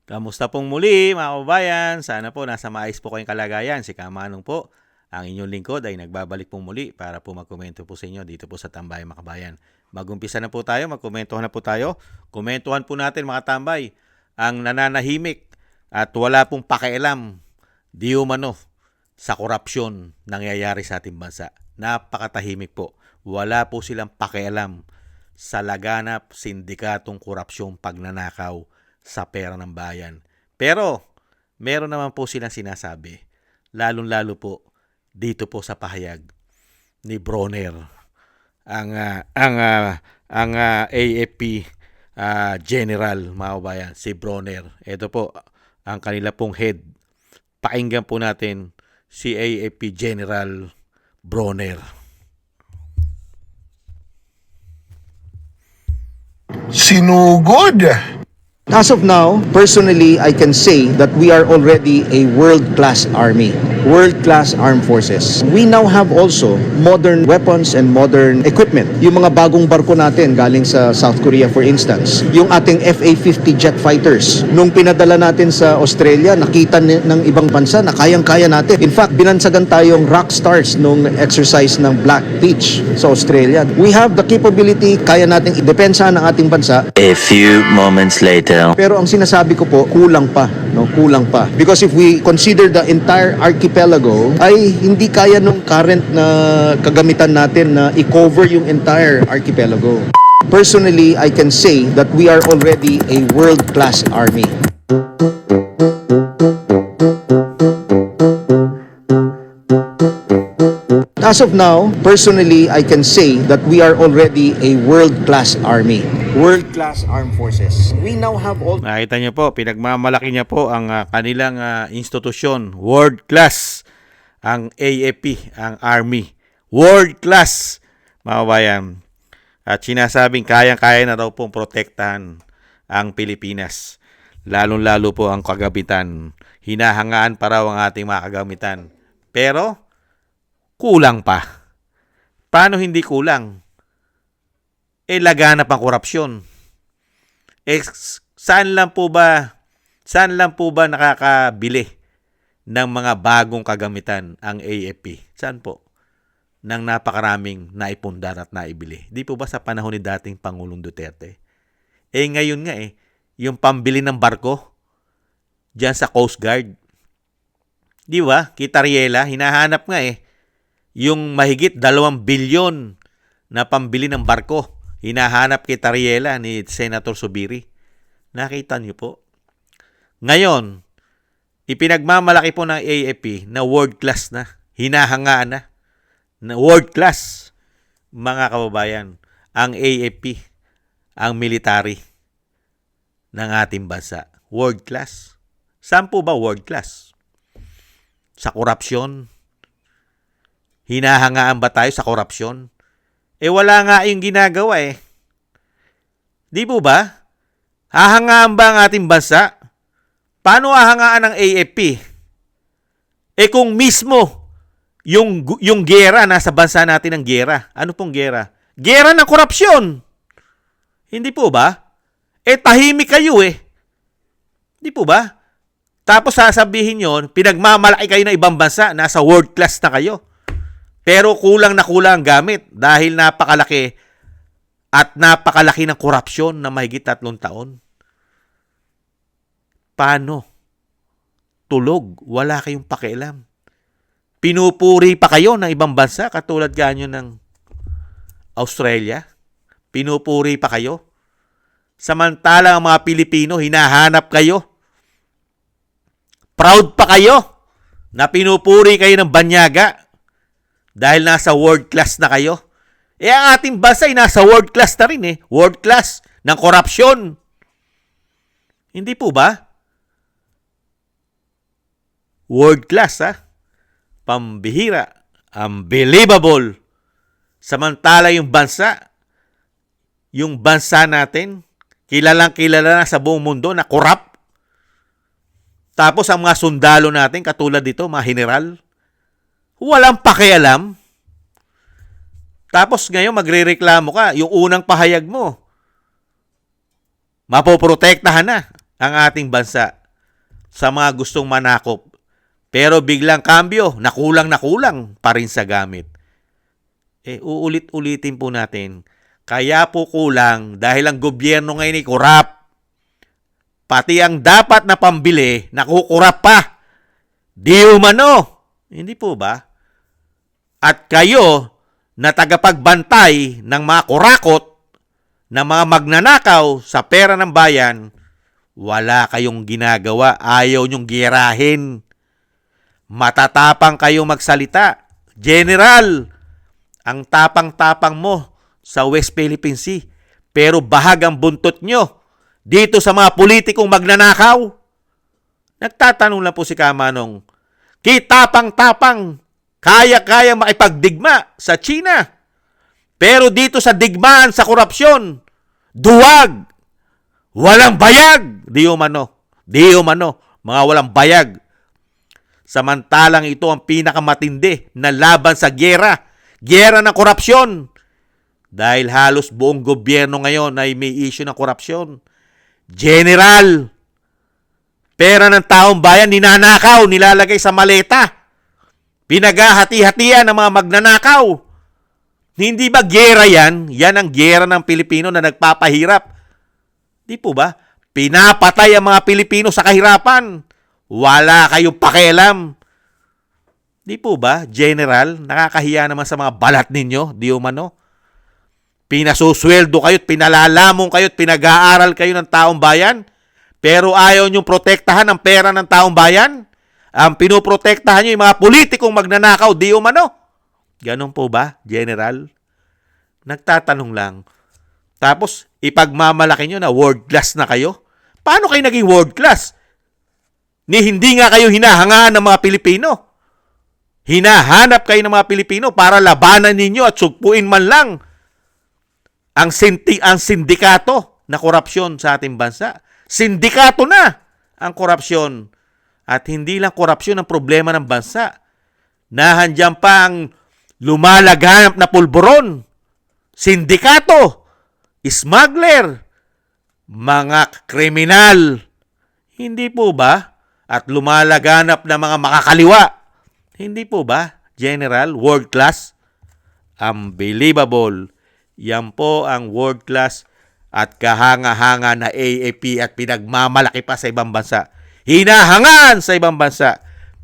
Kamusta pong muli mga kababayan? Sana po nasa maayos po kayong kalagayan. Si Kamanong po, ang inyong lingkod ay nagbabalik pong muli para po magkomento po sa inyo dito po sa Tambay mga kabayan. Magumpisa na po tayo, magkomentohan na po tayo. Komentuhan po natin mga tambay, ang nananahimik at wala pong pakialam di umano sa korupsyon nangyayari sa ating bansa. Napakatahimik po. Wala po silang pakialam sa laganap sindikatong korupsyon pagnanakaw sa pera ng bayan. Pero, meron naman po silang sinasabi, lalong-lalo po dito po sa pahayag ni Bronner, ang AFP General, mga kabayan, si Bronner. Ito po, ang kanila pong head. Pakinggan po natin si AFP General Bronner. Sinugod! As of now, personally, I can say that we are already a world-class army, world-class armed forces. We now have also modern weapons and modern equipment. Yung mga bagong barko natin galing sa South Korea, for instance, yung ating FA-50 jet fighters, nung pinadala natin sa Australia, nakita ng ibang bansa na kayang-kaya natin. In fact, binansagan tayong rock stars nung exercise ng Black Beach sa Australia. We have the capability, kaya nating idepensa ng ating bansa. A few moments later. Pero ang sinasabi ko po, kulang pa, no? Kulang pa. Because if we consider the entire archipelago, ay hindi kaya nung current na kagamitan natin na i-cover yung entire archipelago. Personally, I can say that we are already a world-class army. As of now, personally, I can say that we are already a world-class army, world-class armed forces. We now have all... Nakita niyo po, pinagmamalaki niya po ang kanilang institusyon, world class, ang AFP, ang Army, world class, mga kabayan. At sinasabing kayang-kaya na daw pong protektahan ang Pilipinas, lalong-lalo po ang kagamitan. Hinahangaan pa raw ang ating mga kagamitan. Pero, kulang pa. Paano hindi kulang? Laganap ang korupsyon. Saan lang po ba nakakabili ng mga bagong kagamitan ang AFP? Saan po? Nang napakaraming naipundar at naibili. Di po ba sa panahon ni dating Pangulong Duterte? Ngayon nga yung pambili ng barko diyan sa Coast Guard. Di ba? Kita Riela, hinahanap nga yung mahigit 2 bilyon na pambili ng barko. Hinahanap kay Tariela ni Senator Subiri. Nakita niyo po. Ngayon, ipinagmamalaki po ng AFP na world class na. Hinahangaan na world class, mga kababayan, ang AFP, ang military ng ating bansa. World class. Saan po ba world class? Sa korupsyon? Hinahangaan ba tayo sa korupsyon? Wala nga yung ginagawa Di po ba? Hahangaan ba ang ating bansa? Paano hahangaan ng AFP? Kung mismo yung gera, nasa bansa natin ang gera. Ano pong gera? Gera ng korupsyon. Hindi po ba? Tahimik kayo Di po ba? Tapos sasabihin yon, pinagmamalaki kayo ng ibang bansa, nasa world class na kayo. Pero kulang na kulang ang gamit dahil napakalaki ng korupsyon na mahigit 3 taon. Paano? Tulog. Wala kayong pakialam. Pinupuri pa kayo ng ibang bansa katulad ganyo ng Australia. Pinupuri pa kayo. Samantala ang mga Pilipino, hinahanap kayo. Proud pa kayo na pinupuri kayo ng banyaga. Dahil nasa world class na kayo. Ang ating bansa ay nasa world class na rin World class ng korupsyon. Hindi po ba? World class Pambihira. Unbelievable. Samantala yung bansa natin, kilalang kilala na sa buong mundo na corrupt. Tapos ang mga sundalo natin, katulad dito, mga general, walang pakialam. Tapos ngayon magrereklamo ka, yung unang pahayag mo, mapoprotektahan na ang ating bansa sa mga gustong manakop. Pero biglang kambyo, nakulang pa rin sa gamit. Uulit-ulitin po natin, kaya po kulang dahil ang gobyerno ngayon ay korap. Pati ang dapat na pambili, nakukurap pa. Di umano. Hindi po ba? At kayo na tagapagbantay ng mga kurakot, ng mga magnanakaw sa pera ng bayan, wala kayong ginagawa. Ayaw nyong girahin. Matatapang kayong magsalita. General, ang tapang-tapang mo sa West Philippine Sea. Pero bahag ang buntot nyo dito sa mga politikong magnanakaw. Nagtatanong lang po si Kamanong, kitapang-tapang, kaya-kaya makipagdigma sa China. Pero dito sa digmaan sa korupsyon, duwag, walang bayag. Di umano, mga walang bayag. Samantalang ito ang pinakamatindi na laban sa gyera ng korupsyon. Dahil halos buong gobyerno ngayon ay may issue ng korupsyon. General, pera ng taong bayan ninanakaw, nilalagay sa maleta. Pinaghahati-hatian ng mga magnanakaw. Hindi ba gyera yan? Yan ang gyera ng Pilipino na nagpapahirap. Di po ba? Pinapatay ang mga Pilipino sa kahirapan. Wala kayong pakialam. Di po ba, General? Nakakahiya naman sa mga balat ninyo, di umano? Pinasusweldo kayo't pinalalamong kayo't pinag-aaral kayo ng taong bayan, pero ayaw nyong protektahan ang pera ng taong bayan? Ang pinoprotektahan nyo yung mga politikong magnanakaw, di umano? Ganon po ba, General? Nagtatanong lang. Tapos, ipagmamalaki nyo na world class na kayo? Paano kayo naging world class? Hindi nga kayo hinahangaan ng mga Pilipino. Hinahanap kayo ng mga Pilipino para labanan ninyo at sugpuin man lang ang sindikato na korupsyon sa ating bansa. Sindikato na ang korupsyon. At hindi lang korupsyon ang problema ng bansa. Nahandyan pa ang lumalaganap na pulburon. Sindikato, smuggler, mga kriminal. Hindi po ba? At lumalaganap na mga makakaliwa. Hindi po ba, General? World class? Unbelievable. Yan po ang world class at kahanga-hanga na AAP at pinagmamalaki pa sa ibang bansa. Hinahangan sa ibang bansa.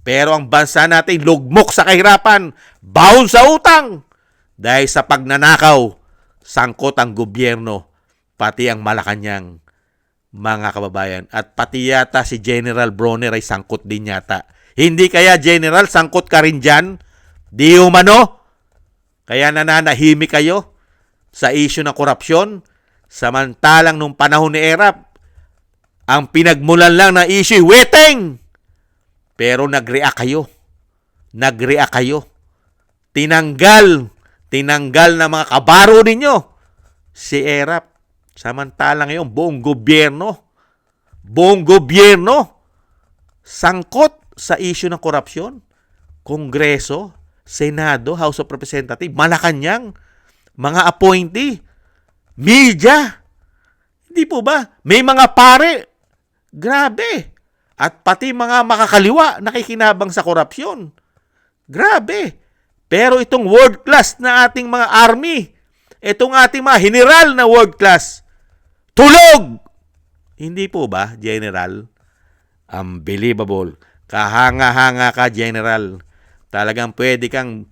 Pero ang bansa natin lugmok sa kahirapan, baon sa utang. Dahil sa pagnanakaw, sangkot ang gobyerno, pati ang Malacanang, mga kababayan. At pati yata si General Bronner ay sangkot din yata. Hindi kaya, General, sangkot ka rin dyan? Di umano? Kaya nananahimik kayo sa issue ng korupsyon. Samantalang nung panahon ni Erap, ang pinagmulan lang na issue, weteng! Pero nag-react kayo. Tinanggal na mga kabaro ninyo si Erap. Samantalang ngayon, buong gobyerno, sangkot sa issue ng korupsyon. Kongreso, Senado, House of Representatives, Malacanang, mga appointee, media. Hindi po ba? May mga pare. Grabe. At pati mga makakaliwa nakikinabang sa korupsyon. Grabe. Pero itong world class na ating mga army, itong ating mga general na world class, tulog! Hindi po ba, General? Unbelievable. Kahanga-hanga ka, General. Talagang pwede kang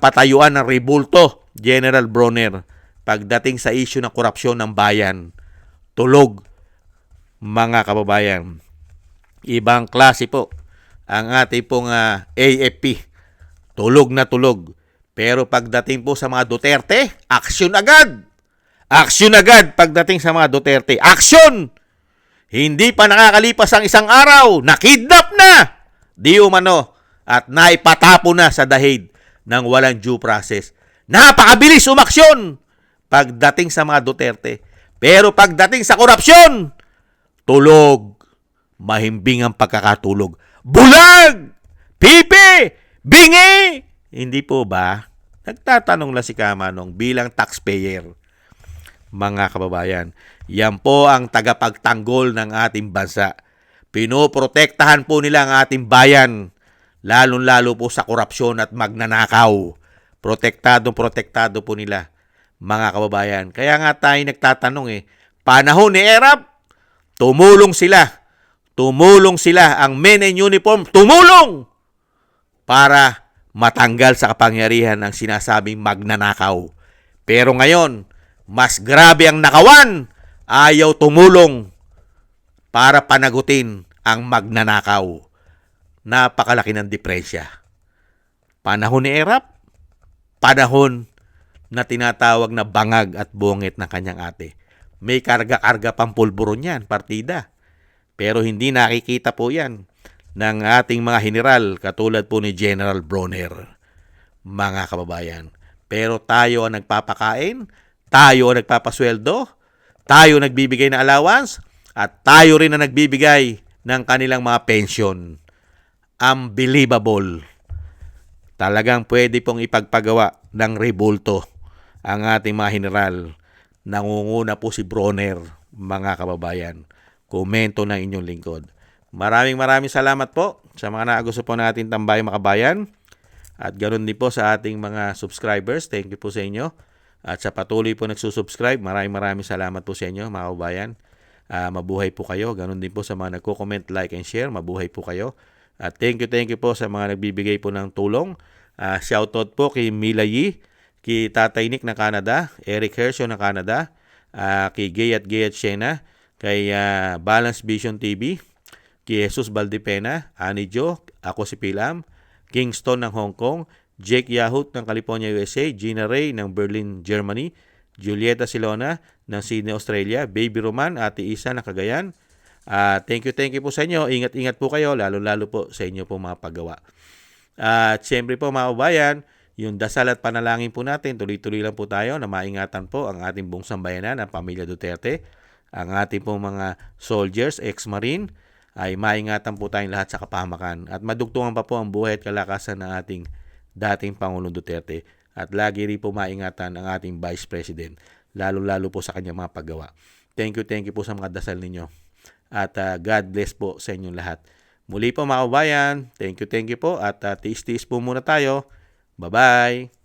patayuan ng rebulto, General Bronner, pagdating sa issue ng korupsyon ng bayan. Tulog, mga kababayan. Ibang klase po ang ating pong AFP. Tulog na tulog. Pero pagdating po sa mga Duterte, aksyon agad. Aksyon agad pagdating sa mga Duterte. Aksyon! Hindi pa nakakalipas ang isang araw, nakidnap na! Di umano at naipatapo na sa dahig ng walang due process. Napakabilis umaksyon pagdating sa mga Duterte. Pero pagdating sa korupsyon, tulog. Mahimbing ang pagkakatulog. Bulag! Pipi! Bingi! Hindi po ba? Nagtatanong lang si Kamanong bilang taxpayer, mga kababayan. Yan po ang tagapagtanggol ng ating bansa. Pinoprotektahan po nila ang ating bayan, lalong-lalo po sa korupsyon at magnanakaw. Protektado po nila, mga kababayan. Kaya nga tayo nagtatanong panahon ni Erap, tumulong sila. Tumulong sila, ang men in uniform, tumulong para matanggal sa kapangyarihan ang sinasabing magnanakaw. Pero ngayon, mas grabe ang nakawan, ayaw tumulong para panagutin ang magnanakaw. Napakalaki ng diferensya. Panahon ni Erap, panahon na tinatawag na bangag at bungit ng kanyang ate. May karga-karga pang pulburon yan, partida. Pero hindi nakikita po yan ng ating mga general katulad po ni General Bronner, mga kababayan. Pero tayo ang nagpapakain, tayo ang nagpapasweldo, tayo nagbibigay ng allowance, at tayo rin ang nagbibigay ng kanilang mga pension. Unbelievable. Talagang pwede pong ipagpagawa ng rebulto ang ating mga general. Nangunguna po si Bronner, mga kababayan. Komento ng inyong lingkod. Maraming salamat po sa mga naagusto po natin tambayang makabayan. At ganoon din po sa ating mga subscribers. Thank you po sa inyo. At sa patuloy po nagsusubscribe, maraming salamat po sa inyo, mga kababayan. Mabuhay po kayo. Ganoon din po sa mga nagko-comment, like, and share. Mabuhay po kayo. At thank you po sa mga nagbibigay po ng tulong. Shoutout po kay Mila Yi, kay Tatay Nick ng Canada, Eric Hershaw ng Canada, kay Gay at Shena, kay Balance Vision TV, kay Jesus Valdepena, Ani Jo, ako si Pilam, Kingston ng Hong Kong, Jake Yahut ng California, USA, Gina Ray ng Berlin, Germany, Julieta Silona ng Sydney, Australia, Baby Roman, Ate Isa ng Cagayan. Thank you po sa inyo. Ingat po kayo, lalo po sa inyo po mga paggawa. At siyempre po mga kabayan, yung dasal at panalangin po natin, tuloy-tuloy lang po tayo na maingatan po ang ating buong sambayanan, ang pamilya Duterte, ang ating pong mga soldiers, ex-marine, ay maingatan po tayong lahat sa kapahamakan. At madugtungan pa po ang buhay at kalakasan ng ating dating Pangulong Duterte. At lagi rin po maingatan ang ating Vice President, lalo po sa kanyang mga paggawa. Thank you po sa mga dasal ninyo. At God bless po sa inyong lahat. Muli po mga kabayan, thank you po. At tiis-tiis po muna tayo. Bye-bye!